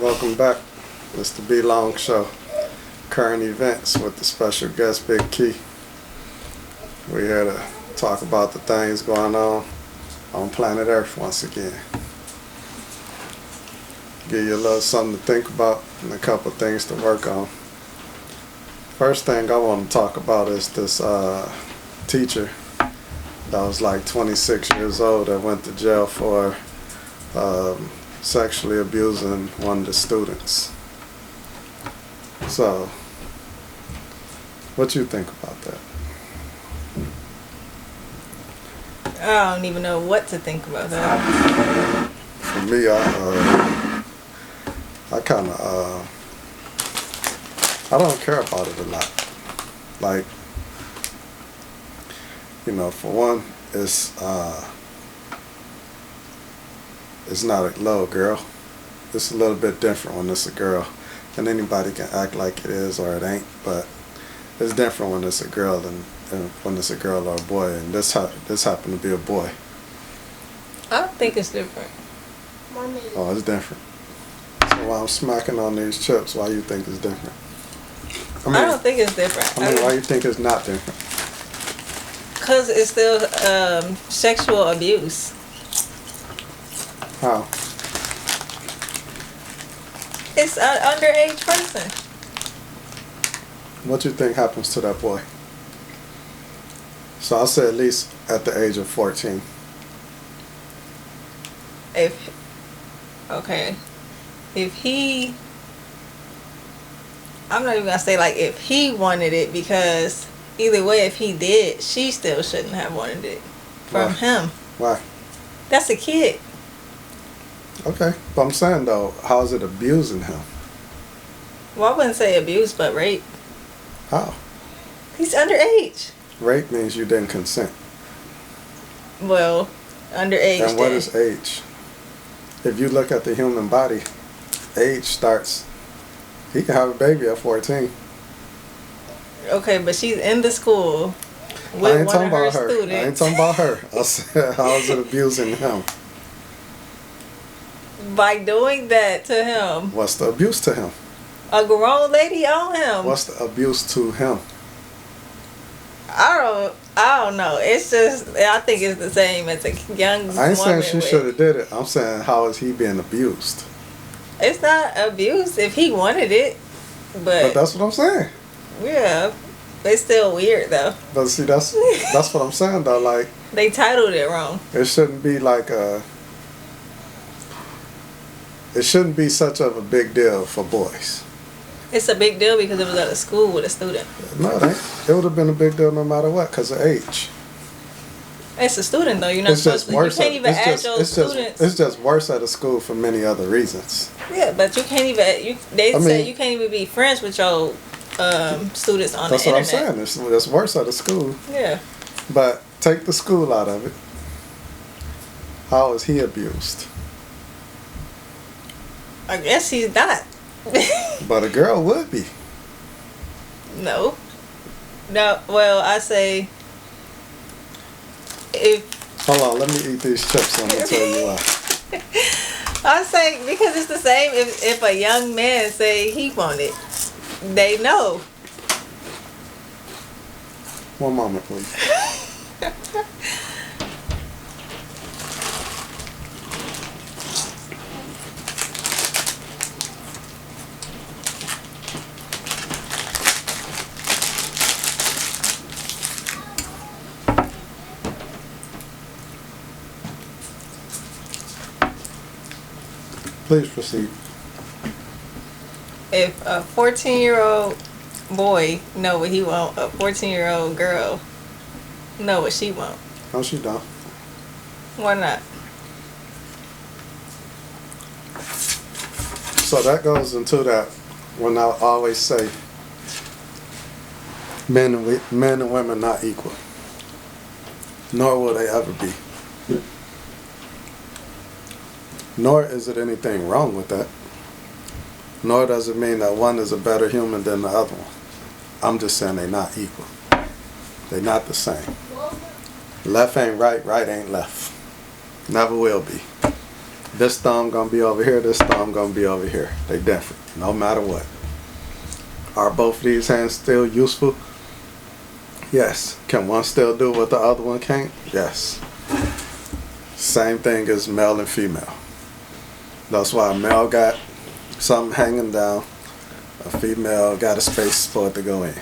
Welcome back. It's the BLONGshow. Current events with the special guest Big Key. We're here to talk about the things going on planet Earth once again. Give you a little something to think about and a couple of things to work on. First thing I want to talk about is this teacher that was like 26 years old that went to jail for sexually abusing one of the students. So, what you think about that? I don't even know what to think about that. For me, I kind of, I don't care about it a lot. Like, you know, for one, it's not a little girl. It's a little bit different when it's a girl. And anybody can act like it is or it ain't, but it's different when it's a girl than when it's a girl or a boy. And this happened to be a boy. I don't think it's different. Oh, it's different. So while I'm smacking on these chips, why you think it's different? I don't think it's different. I mean, why you think it's not different? Because it's still sexual abuse. How? It's an underage person. What you think happens to that boy? So I'll say at least at the age of 14. If he, I'm not even gonna say like if he wanted it, because either way, if he did, she still shouldn't have wanted it from him. Why? That's a kid. Okay, but I'm saying though, how is it abusing him? Well, I wouldn't say abuse, but rape. How? He's underage. Rape means you didn't consent. Well, underage. And what is age? If you look at the human body, age starts. He can have a baby at 14. Okay, but she's in the school I with ain't one talking of her about her. students. I ain't talking about her. I said, how is it abusing him? By doing that to him. What's the abuse to him? A grown lady on him. What's the abuse to him? I don't know. It's just, I think it's the same as a young woman. I ain't saying she should have did it. I'm saying, how is he being abused? It's not abuse if he wanted it, But that's what I'm saying. Yeah, it's still weird though. But see, that's what I'm saying though. Like, they titled it wrong. it shouldn't be like it shouldn't be such of a big deal for boys. It's a big deal because it was at a school with a student. No, it ain't. It would have been a big deal no matter what, because of age. It's a student though. You're not supposed to. You can't even ask your students. It's just worse at a school for many other reasons. Yeah, but you can't even. They say you can't even be friends with your students on the internet. That's what I'm saying. It's worse at a school. Yeah. But take the school out of it. How is he abused? I guess he's not. But a girl would be. No. Well, I say if. Hold on, let me eat these chips. I'm gonna tell you why. I say because it's the same. If a young man say he want it, they know. One moment, please. Please proceed. If a 14-year-old boy know what he want, a 14-year-old girl know what she want. No, she don't. Why not? So that goes into that when I always say men and women not equal. Nor will they ever be. Nor is it anything wrong with that. Nor does it mean that one is a better human than the other one. I'm just saying they're not equal. They're not the same. Left ain't right, right ain't left. Never will be. This thumb gonna be over here, this thumb gonna be over here. They different, no matter what. Are both of these hands still useful? Yes. Can one still do what the other one can't? Yes. Same thing as male and female. That's why a male got something hanging down, a female got a space for it to go in.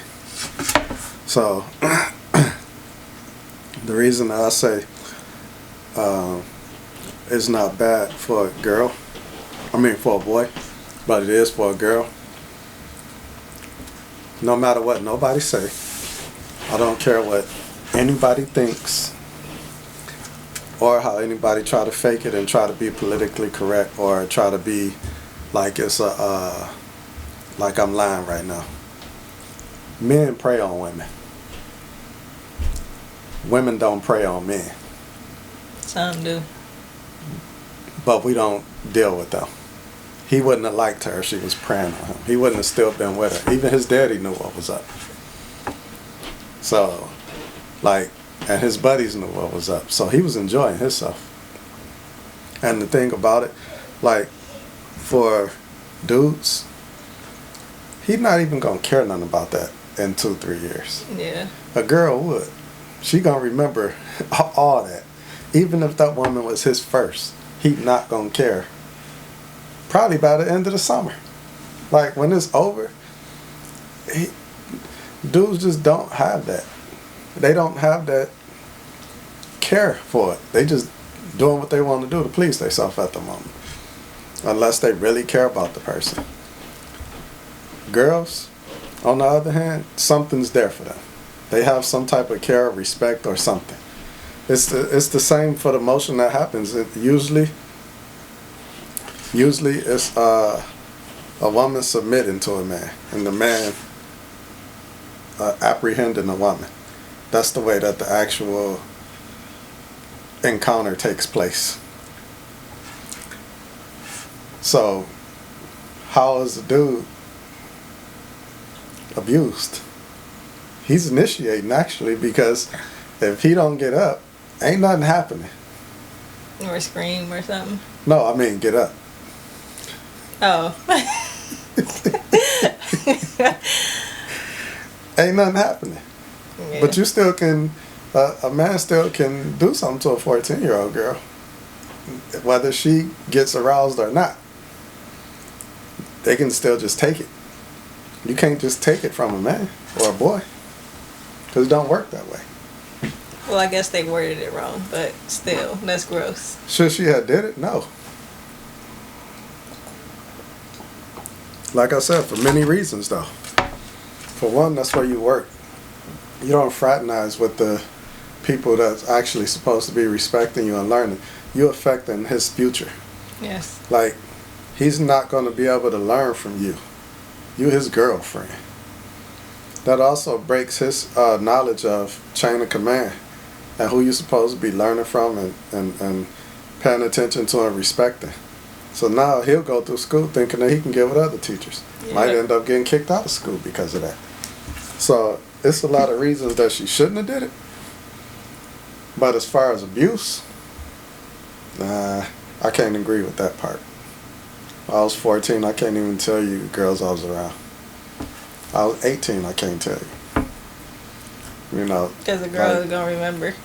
So, the reason I say it's not bad for a girl, for a boy, but it is for a girl. No matter what nobody say, I don't care what anybody thinks or how anybody try to fake it and try to be politically correct or try to be like it's like I'm lying right now. Men prey on women. Women don't prey on men. Some do. But we don't deal with them. He wouldn't have liked her if she was preying on him. He wouldn't have still been with her. Even his daddy knew what was up. So, and his buddies knew what was up. So he was enjoying himself. And the thing about it, for dudes, he's not even gonna care nothing about that in 2-3 years. Yeah. A girl would. She gonna remember all that. Even if that woman was his first, he not gonna care. Probably by the end of the summer. When it's over, dudes just don't have that. They don't have that care for it. They just doing what they want to do to please themselves at the moment. Unless they really care about the person. Girls, on the other hand, something's there for them. They have some type of care, respect, or something. It's the same for the motion that happens. Usually it's a woman submitting to a man, and the man apprehending a woman. That's the way that the actual encounter takes place. So, how is the dude abused? He's initiating, actually, because if he don't get up, ain't nothing happening. Or scream or something. No, I mean get up. Oh. Ain't nothing happening. Yeah. But you still can, a man still can do something to a 14-year-old girl, whether she gets aroused or not. They can still just take it. You can't just take it from a man or a boy, because it don't work that way. Well, I guess they worded it wrong, but still, that's gross. Should she have did it? No. Like I said, for many reasons, though. For one, that's where you work. You don't fraternize with the people that's actually supposed to be respecting you and learning. You're affecting his future. Yes. He's not going to be able to learn from you. You his girlfriend. That also breaks his knowledge of chain of command and who you're supposed to be learning from and paying attention to and respecting. So now he'll go through school thinking that he can get with other teachers. Yeah. Might end up getting kicked out of school because of that. So it's a lot of reasons that she shouldn't have did it. But as far as abuse, I can't agree with that part. I was 14, I can't even tell you girls I was around. I was 18, I can't tell you. You know. Because the girl is going to remember.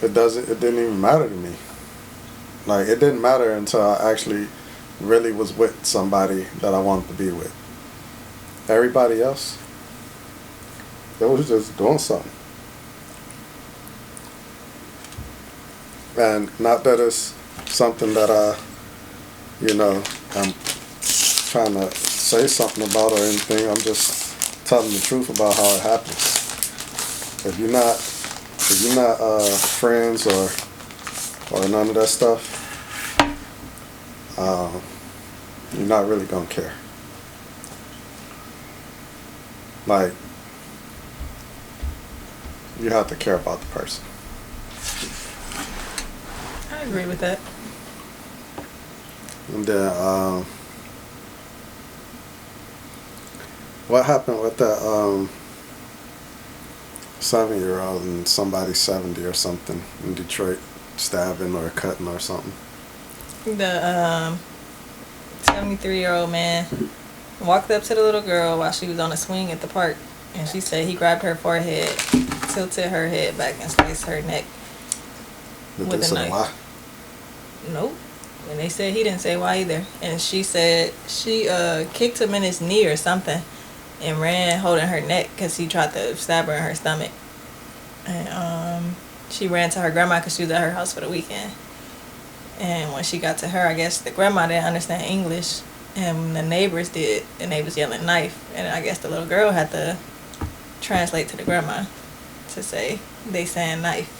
It didn't even matter to me. It didn't matter until I actually really was with somebody that I wanted to be with. Everybody else, they was just doing something. And not that it's something that I'm trying to say something about or anything. I'm just telling the truth about how it happens. If you're not friends or none of that stuff, you're not really gonna care. You have to care about the person. I agree with that. And then, what happened with that 7-year-old and somebody 70 or something in Detroit stabbing or cutting or something? The 73-year-old man walked up to the little girl while she was on a swing at the park, and she said he grabbed her forehead, tilted her head back, and sliced her neck with a knife. Why? Nope. And they said he didn't say why either. And she said she kicked him in his knee or something and ran holding her neck because he tried to stab her in her stomach. And she ran to her grandma because she was at her house for the weekend. And when she got to her, I guess the grandma didn't understand English, and the neighbors did, and they was yelling knife. And I guess the little girl had to translate to the grandma to say they saying knife.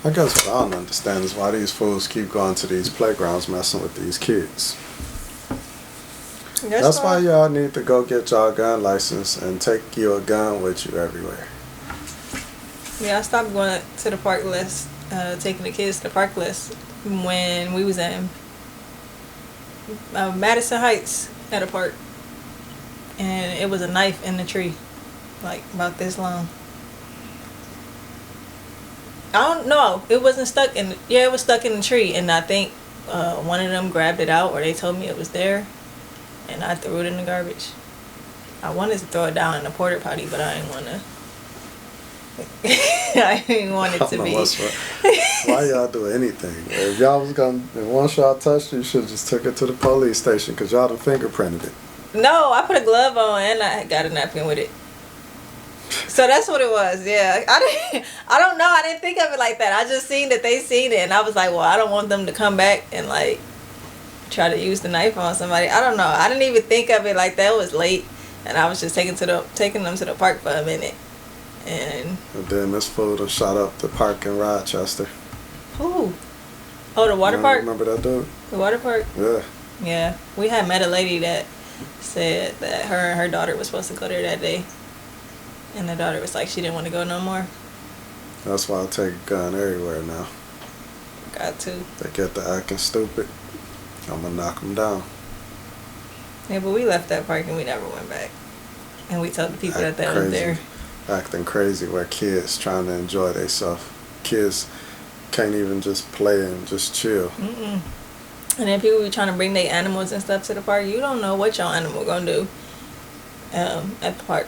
I guess what I don't understand is why these fools keep going to these playgrounds messing with these kids. That's why y'all need to go get y'all gun license and take your gun with you everywhere. Yeah, I stopped going to the park list, taking the kids to the park list when we was in Madison Heights at a park, and it was a knife in the tree, like about this long. I don't know. It wasn't stuck in. Yeah, it was stuck in the tree, and I think one of them grabbed it out, or they told me it was there, and I threw it in the garbage. I wanted to throw it down in the porta potty, but I didn't want to. I didn't want it to be. Why y'all do anything? If y'all was gonna, if once y'all touched it, you should have just took it to the police station because y'all done fingerprinted it. No, I put a glove on and I got a napkin with it. So that's what it was. Yeah, I don't know. I didn't think of it like that. I just seen that they seen it, and I was like, well, I don't want them to come back and like try to use the knife on somebody. I don't know. I didn't even think of it like that. It was late, and I was just taking them to the park for a minute. And then this fool done shot up the park in Rochester. Who? Oh, the water park? Remember that dude? The water park? Yeah. Yeah. We had met a lady that said that her and her daughter was supposed to go there that day. And the daughter was like, she didn't want to go no more. That's why I take a gun everywhere now. Got to. They get to acting stupid, I'm going to knock them down. Yeah, but we left that park and we never went back. And we told the people that was there. Acting crazy where kids trying to enjoy themselves. Kids can't even just play and just chill. Mm-mm. And then people be trying to bring their animals and stuff to the park. You don't know what your animal gonna do at the park,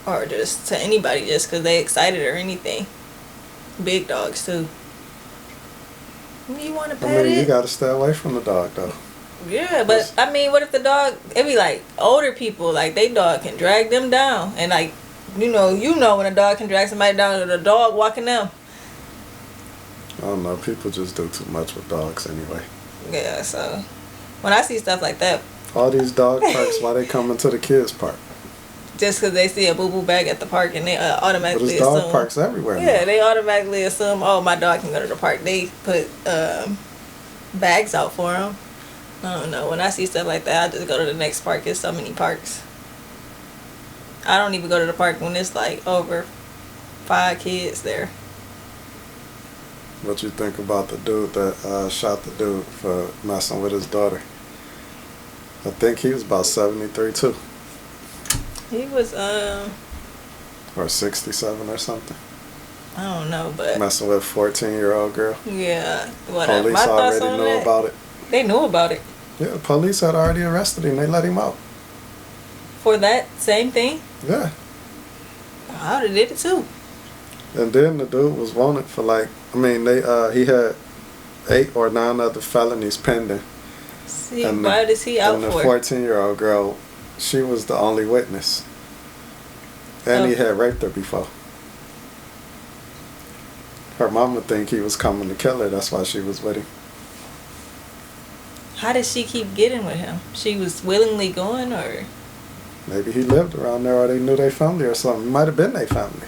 or just to anybody just because they excited or anything. Big dogs too. You want to pet it? You gotta stay away from the dog though. Yeah, but I mean, what if the dog? It be like older people, like they dog can drag them down, and like. You know when a dog can drag somebody down, or the dog walking them. I don't know. People just do too much with dogs anyway. Yeah, so when I see stuff like that, all these dog parks, why they coming to the kids park? Just because they see a boo-boo bag at the park and they automatically assume. But there's dog parks everywhere. Yeah, now. They automatically assume, oh, my dog can go to the park. They put bags out for them. I don't know. When I see stuff like that, I just go to the next park. There's so many parks. I don't even go to the park when it's like over 5 kids there. What you think about the dude that shot the dude for messing with his daughter? I think he was about 73 too. He was or 67 or something. I don't know, but messing with a 14-year-old girl. Yeah, whatever. Police already knew about it. They knew about it. Yeah, the police had already arrested him. They let him out. For that same thing? Yeah. I would have did it too. And then the dude was wanted for he had 8 or 9 other felonies pending. See, why is he out for? And the 14-year-old girl, she was the only witness. And he had raped her before. Her mama think he was coming to kill her. That's why she was with him. How did she keep getting with him? She was willingly going, or? Maybe he lived around there, or they knew their family or something. It might have been their family.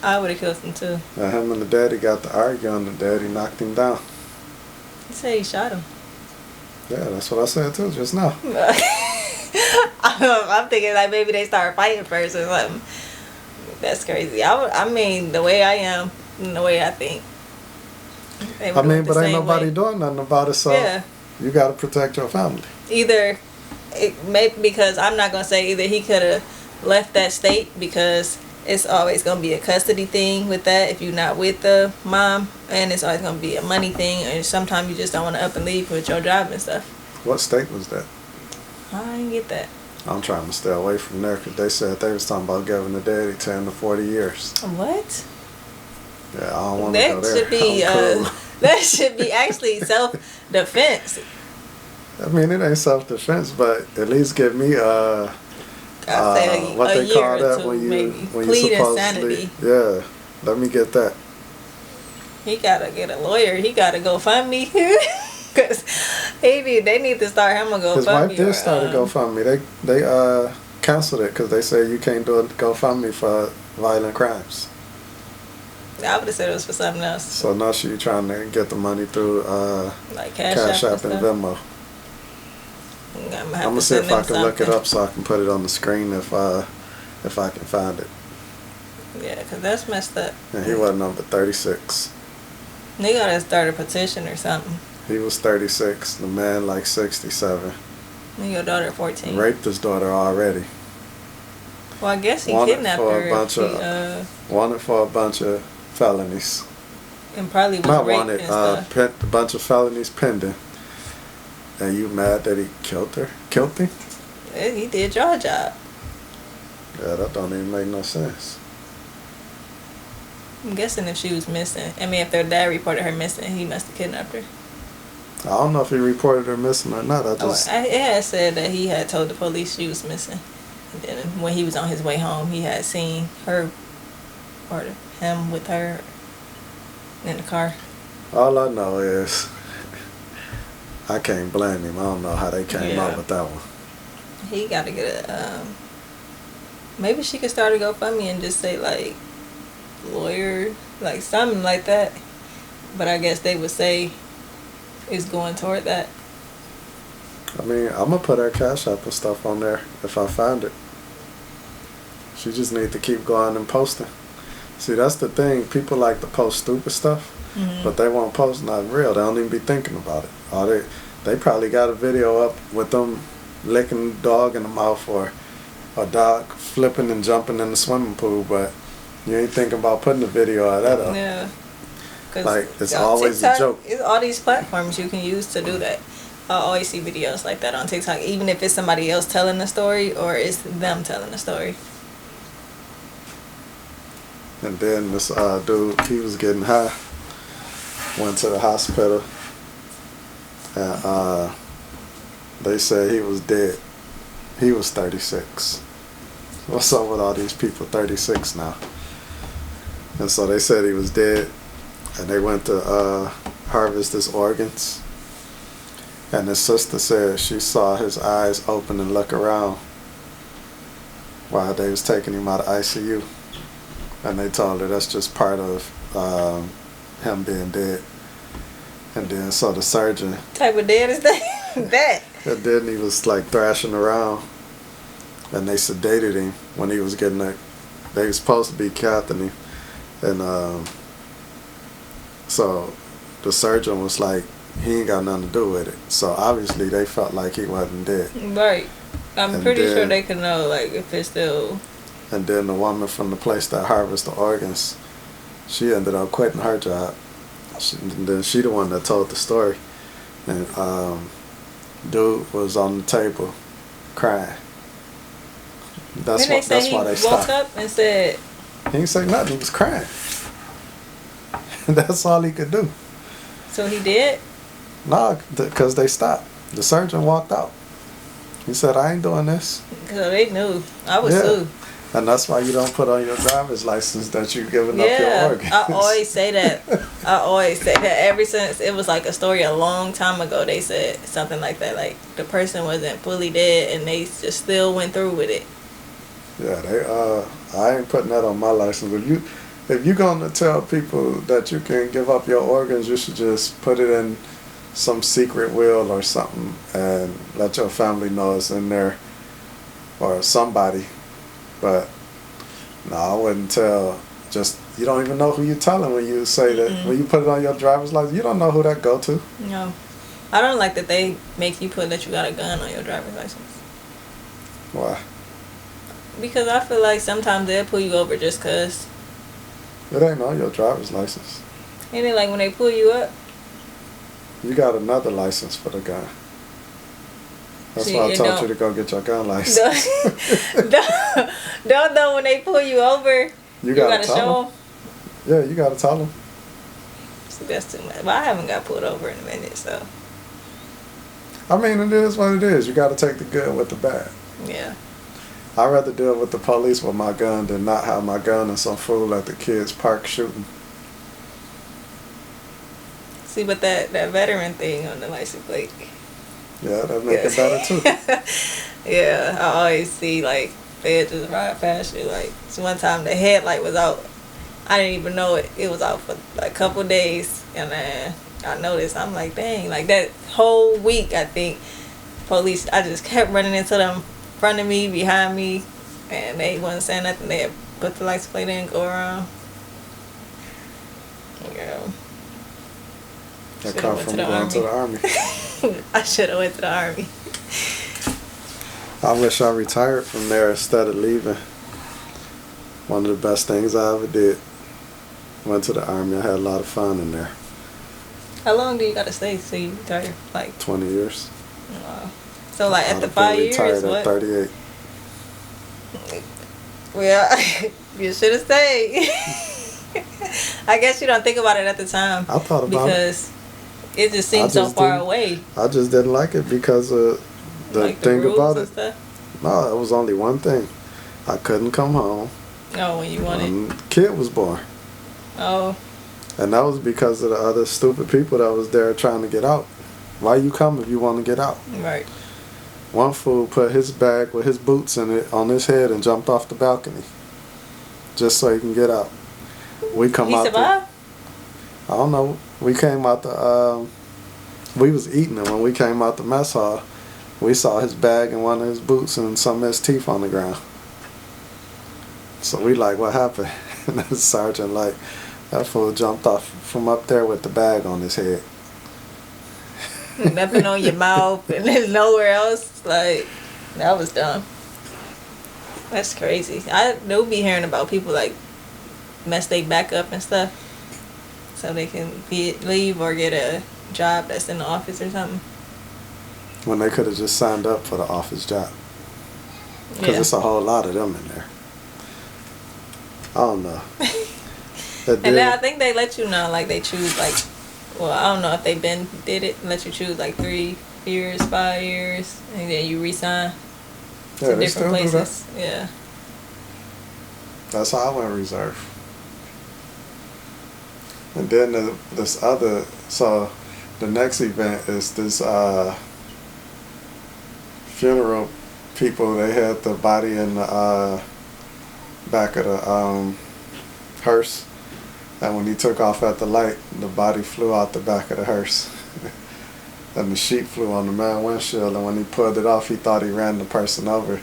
I would have killed him too. And him and the daddy got to arguing. The daddy knocked him down. He said he shot him. Yeah, that's what I said too just now. I'm thinking like maybe they started fighting first or something. That's crazy. I mean, the way I am, and the way I think. But ain't nobody doing nothing about it, so yeah. You got to protect your family. Either, because I'm not going to say either he could have left that state because it's always gonna be a custody thing with that if you're not with the mom, and it's always gonna be a money thing, and sometimes you just don't want to up and leave with your job and stuff. What state was that? I didn't get that. I'm trying to stay away from there because they said they was talking about giving the daddy 10 to 40 years. What? Yeah, I don't want to go there. Should be I'm cool. that should be actually self-defense. I mean, it ain't self-defense, but at least give me I'd say what a they year call or that two, when you maybe. when Plead you insanity. yeah. Let me get that. He gotta get a lawyer. He gotta go fund me. Cause they need to start him a GoFundMe. His wife did start a GoFundMe. They canceled it because they said you can't do a GoFundMe for violent crimes. I would have said it was for something else. So now she trying to get the money through like Cash App and Venmo. I'm gonna see if I can look it up so I can put it on the screen if I can find it. Yeah, cause that's messed up. And he wasn't number 36. They gotta start a petition or something. He was 36. The man like 67. And your daughter 14. Raped his daughter already. Well, I guess he kidnapped her. Wanted for a bunch of felonies. And probably was not raped wanted. and stuff. A bunch of felonies pending. And you mad that he killed her? Killed him? Yeah, he did your job. Yeah, that don't even make no sense. I'm guessing if she was missing, if their dad reported her missing, he must have kidnapped her. I don't know if he reported her missing or not. It had said that he had told the police she was missing. And then when he was on his way home, he had seen her or him with her in the car. All I know is I can't blame him. I don't know how they came up with that one. He got to get maybe she could start a GoFundMe and just say like lawyer, like something like that. But I guess they would say it's going toward that. I mean, I'm gonna put her Cash App and stuff on there if I find it. She just need to keep going and posting. See, that's the thing. People like to post stupid stuff, but they won't post nothing real. They don't even be thinking about it. Or they probably got a video up with them licking the dog in the mouth or a dog flipping and jumping in the swimming pool, but you ain't thinking about putting a video of that up. Yeah. Like, it's always TikTok, a joke. It's all these platforms you can use to do that. I always see videos like that on TikTok, even if it's somebody else telling the story or it's them telling the story. And then this dude, he was getting high, went to the hospital, and they said he was dead. He was 36. What's up with all these people 36 now? And so they said he was dead, and they went to harvest his organs. And his sister said she saw his eyes open and look around while they was taking him out of ICU. And they told her that's just part of him being dead. And then so the surgeon... What type of dead is that? And then he was like thrashing around. And they sedated him when he was getting that. They were supposed to be cathing him. And so the surgeon was like, he ain't got nothing to do with it. So obviously they felt like he wasn't dead. Right. I'm pretty sure they could know like if it's still... And then the woman from the place that harvests the organs, she ended up quitting her job. And then she the one that told the story. And dude was on the table crying. That's why they stopped. Woke up and said... He didn't say nothing. He was crying. That's all he could do. So he did? No, because they stopped. The surgeon walked out. He said, I ain't doing this. Because they knew. I would sue. And that's why you don't put on your driver's license that you're giving up your organs. I always say that. Ever since it was like a story a long time ago, they said something like that. Like the person wasn't fully dead and they just still went through with it. Yeah, I ain't putting that on my license. If you're gonna tell people that you can give up your organs, you should just put it in some secret will or something and let your family know it's in there or somebody. But no, I wouldn't tell. Just you don't even know who you're telling when you say that. When you put it on your driver's license, you don't know who that go to. No, I don't like that they make you put that you got a gun on your driver's license. Why? Because I feel like sometimes they'll pull you over just cause. It ain't on your driver's license. Ain't it like when they pull you up? You got another license for the gun. That's why I told you to go get your gun license. Don't know when they pull you over. You gotta show them. Yeah, you gotta tell them. See, that's too much. But I haven't got pulled over in a minute, so. I mean, it is what it is. You gotta take the good with the bad. Yeah. I'd rather deal with the police with my gun than not have my gun and some fool at the kids' park shooting. See, but that veteran thing on the license plate. Yeah, that make it better too. Yeah, I always see like they just ride past you. Like so one time the headlight was out. I didn't even know it was out for like a couple days, and then I noticed. I'm like, dang, like that whole week I think police. I just kept running into them, in front of me, behind me, and they wasn't saying nothing. They had put the license plate in, and go around. Yeah. That come from going to the army. I should have went to the army. I wish I retired from there instead of leaving. One of the best things I ever did. Went to the army. I had a lot of fun in there. How long do you gotta stay till you retire? Like 20 years. Wow. So like at the 5 years, retired what? at 38. Well, you should have stayed. I guess you don't think about it at the time. I thought about it. Because it just seems so far away. I just didn't like it because of the like thing the rules about and it. Stuff? No, it was only one thing. I couldn't come home. Oh, when you wanted. When the kid was born. Oh. And that was because of the other stupid people that was there trying to get out. Why you come if you want to get out? Right. One fool put his bag with his boots in it on his head and jumped off the balcony. Just so he can get out. We come out. He survived? I don't know. We came out the, we was eating, and when we came out the mess hall, we saw his bag and one of his boots and some of his teeth on the ground. So we like, what happened? And the sergeant like, that fool jumped off from up there with the bag on his head. Nothing on your mouth, and there's nowhere else. Like, that was dumb. That's crazy. I do be hearing about people like mess they back up and stuff. So they can leave or get a job that's in the office or something. When they could have just signed up for the office job. Because it's a whole lot of them in there. I don't know. And then I think they let you know, like they choose like, well, I don't know if they did it, let you choose like 3 years, 5 years, and then you resign to different places. Yeah. That's how I went reserve. And then this other, so the next event is this funeral people. They had the body in the back of the hearse, and when he took off at the light, the body flew out the back of the hearse. And the sheet flew on the man windshield, and when he pulled it off, he thought he ran the person over.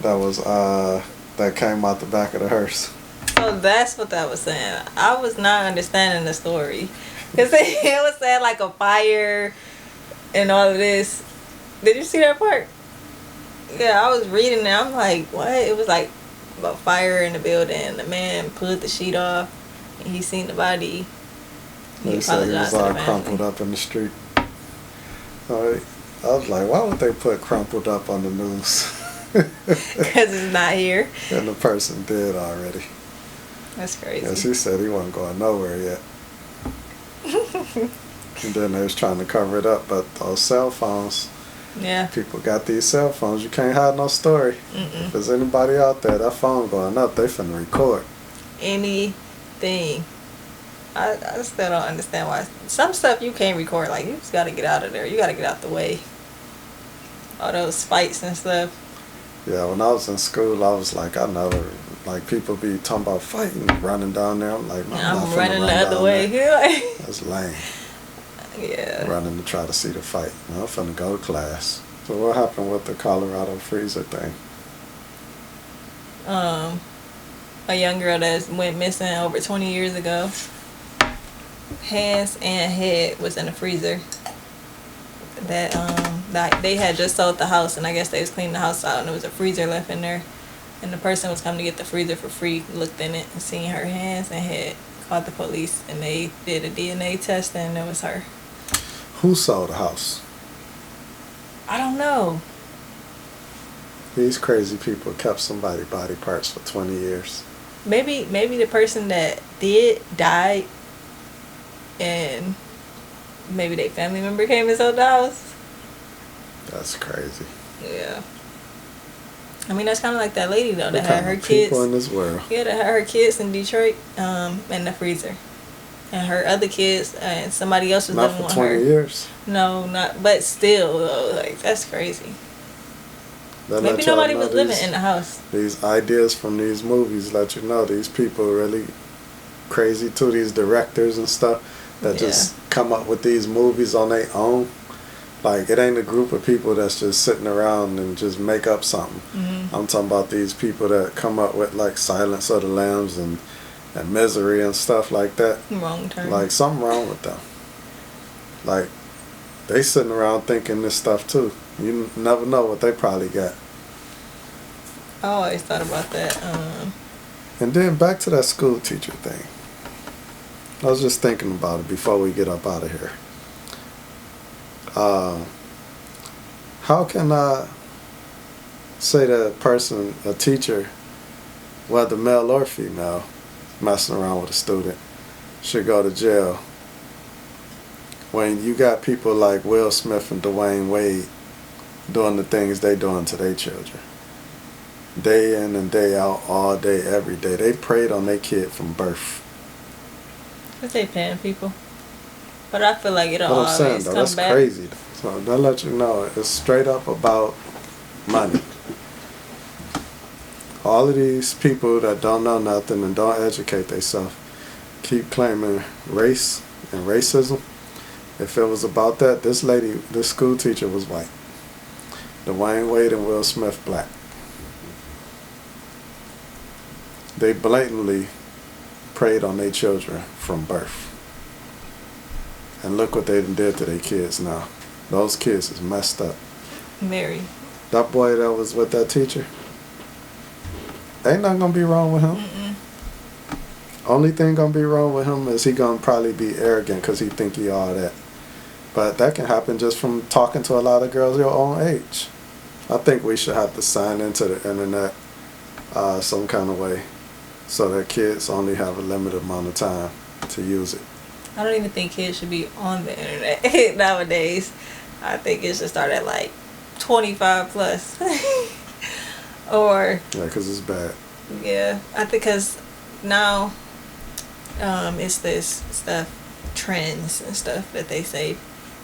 That came out the back of the hearse. So that's what that was saying. I was not understanding the story. Because it was saying like a fire and all of this. Did you see that part? Yeah, I was reading it. I'm like, what? It was like about fire in the building. The man pulled the sheet off. And he seen the body. They said he was all crumpled up in the street. I was like, why would they put crumpled up on the news? Because it's not here. And the person dead already. That's crazy. Yes, he said he wasn't going nowhere yet. And then they was trying to cover it up, but those cell phones. Yeah. People got these cell phones. You can't hide no story. If there's anybody out there, that phone going up, they finna record anything. I still don't understand why. Some stuff you can't record. Like, you just gotta get out of there. You gotta get out the way. All those fights and stuff. Yeah, when I was in school, I was like, I never, like, people be talking about fighting, running down there. I'm like, I'm running the other way. That's lame. Yeah. Running to try to see the fight. I'm finna go to class. So what happened with the Colorado freezer thing? A young girl that went missing over 20 years ago. Hands and head was in the freezer. That they had just sold the house, and I guess they was cleaning the house out, and there was a freezer left in there. And the person was coming to get the freezer for free, looked in it and seen her hands and had called the police, and they did a DNA test and it was her. Who sold the house? I don't know. These crazy people kept somebody's body parts for 20 years. Maybe the person that did died, and maybe their family member came and sold the house. That's crazy. Yeah. I mean, that's kind of like that lady though that What had kind her of kids. people in this world? Yeah, that had her kids in Detroit, in the freezer, and her other kids, and somebody else was Not living for with 20 her. years. No, not. But still, though, like that's crazy. That Maybe let y'all nobody know was living in the house. These ideas from these movies let you know these people are really crazy too. These directors and stuff that just come up with these movies on their own. Like, it ain't a group of people that's just sitting around and just make up something. Mm-hmm. I'm talking about these people that come up with like Silence of the Lambs and Misery and stuff like that. Wrong turn. Like, something wrong with them. Like, they sitting around thinking this stuff too. You never know what they probably got. I always thought about that. And then back to that school teacher thing. I was just thinking about it before we get up out of here. How can I say that a teacher, whether male or female, messing around with a student, should go to jail when you got people like Will Smith and Dwayne Wade doing the things they doing to their children? Day in and day out, all day, every day. They preyed on their kid from birth. But they paying people. But I feel like it'll What I'm always saying, though, come that's back. crazy. So that let you know it's straight up about money. All of these people that don't know nothing and don't educate themselves keep claiming race and racism. If it was about that, this school teacher was white. Dwayne Wade and Will Smith black. They blatantly preyed on their children from birth. And look what they did to their kids now. Those kids is messed up. Mary. That boy that was with that teacher, ain't nothing gonna be wrong with him. Mm-mm. Only thing gonna be wrong with him is he gonna probably be arrogant because he think he all that. But that can happen just from talking to a lot of girls your own age. I think we should have to sign into the internet some kind of way so that kids only have a limited amount of time to use it. I don't even think kids should be on the internet nowadays. I think it should start at like 25 plus. Or Yeah, because it's bad. yeah, I think because now it's this stuff, trends and stuff that they say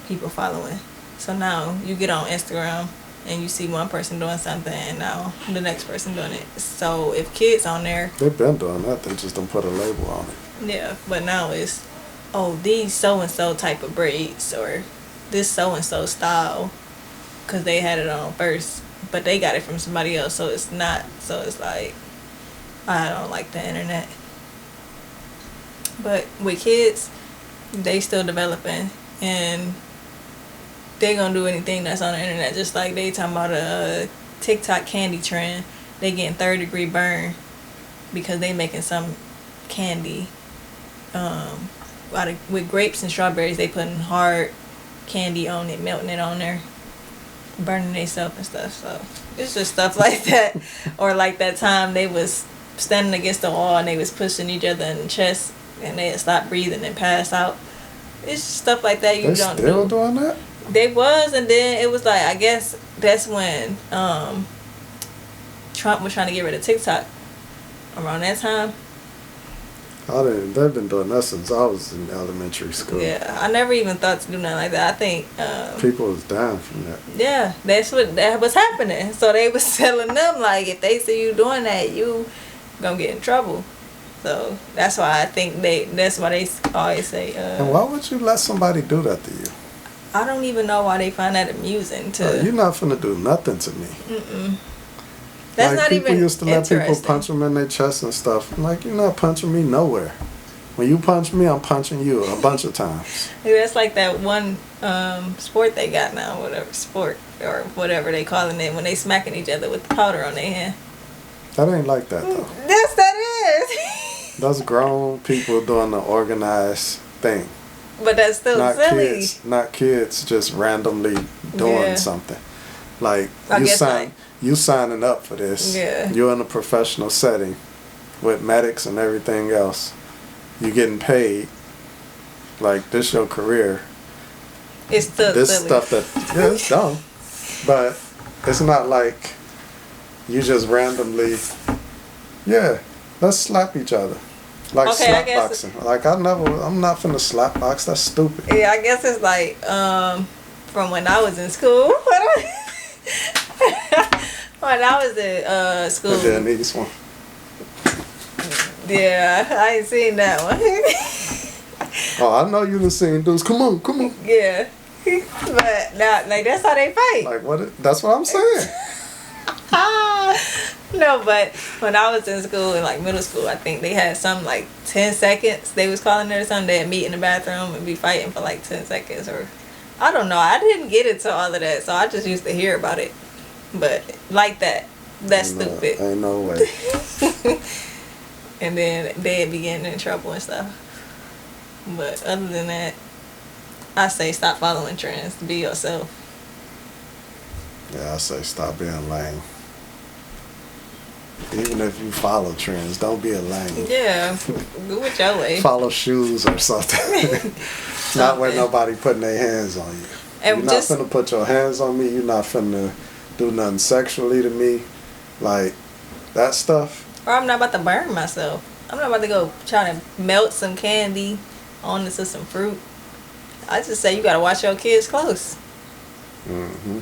people following. So now you get on Instagram and you see one person doing something and now the next person doing it. So if kids on there, They've been doing that. They just don't put a label on it. yeah, but now it's, oh, these so-and-so type of braids or this so-and-so style because they had it on first, but they got it from somebody else, so it's not. So it's like, I don't like the internet. But with kids, they still developing and they gonna do anything that's on the internet. Just like they talking about a TikTok candy trend, they getting 3rd-degree burn because they making some candy with grapes and strawberries. They putting hard candy on it, melting it on there, burning themselves and stuff. So it's just stuff like that. Or like that time they was standing against the wall and they was pushing each other in the chest and they had stopped breathing and passed out. It's just stuff like that you They don't still do. doing that? They was, and then it was like, I guess that's when Trump was trying to get rid of TikTok around that time. They've been doing that since I was in elementary school. Yeah, I never even thought to do nothing like that. I think People was dying from that. yeah, that was happening. So they was telling them like, if they see you doing that, you gonna get in trouble. So that's why I think that's why they always say. And why would you let somebody do that to you? I don't even know why they find that amusing. You're not finna do nothing to me. Mm-mm. That's like not people even used to let people interesting. punch them in their chest and stuff. I'm like, you're not punching me nowhere. When you punch me, I'm punching you a bunch of times. Maybe that's like that one sport they got now, whatever sport or whatever they calling it, when they smacking each other with the powder on their hand. That ain't like that though. Yes, that is. Those grown people doing the organized thing. But that's still Not silly. kids. Not kids just randomly doing Yeah. something. Like I guess like- you signing up for this. Yeah. You're in a professional setting with medics and everything else. You getting paid. Like this your career. It's still This silly. stuff that yeah, it's dumb. But it's not like you just randomly let's slap each other. Like Okay, I slap guess- boxing. Like I'm not finna slap box, that's stupid. Yeah, I guess it's like from when I was in school. When I was in school. The Denise one. Yeah, I ain't seen that one. Oh, I know you done seen dudes. Come on. Yeah. But now, like, that's how they fight. Like what? That's what I'm saying. No, but when I was in school, in like middle school, I think they had some like 10 seconds. They was calling it or something. They'd meet in the bathroom and be fighting for like 10 seconds. Or, I don't know. I didn't get into all of that. So I just used to hear about it. But like that's stupid. Ain't no way. And then they'd be getting in trouble and stuff. But other than that, I say stop following trends. Be yourself. Yeah, I say stop being lame. Even if you follow trends, don't be a lame. Yeah, do it your way. Follow shoes or something. Not where nobody putting their hands on you. And You're not just- finna put your hands on me. You're not finna do nothing sexually to me. Like, that stuff. Or I'm not about to burn myself. I'm not about to go try to melt some candy onto some fruit. I just say you gotta watch your kids close. Mm-hmm.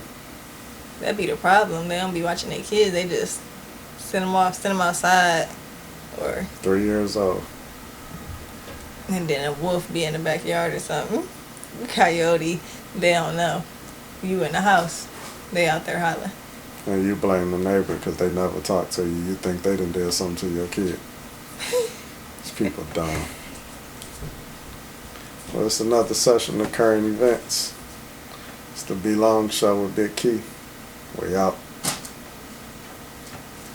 That'd be the problem. They don't be watching their kids. They just send them outside, or 3 years old. and then a wolf be in the backyard or something. Coyote, they don't know. You in the house, they out there hollering. And you blame the neighbor because they never talk to you. You think they done did something to your kid. These people dumb. Well, it's another session of current events. It's the BLONGshow with Big Key. We out.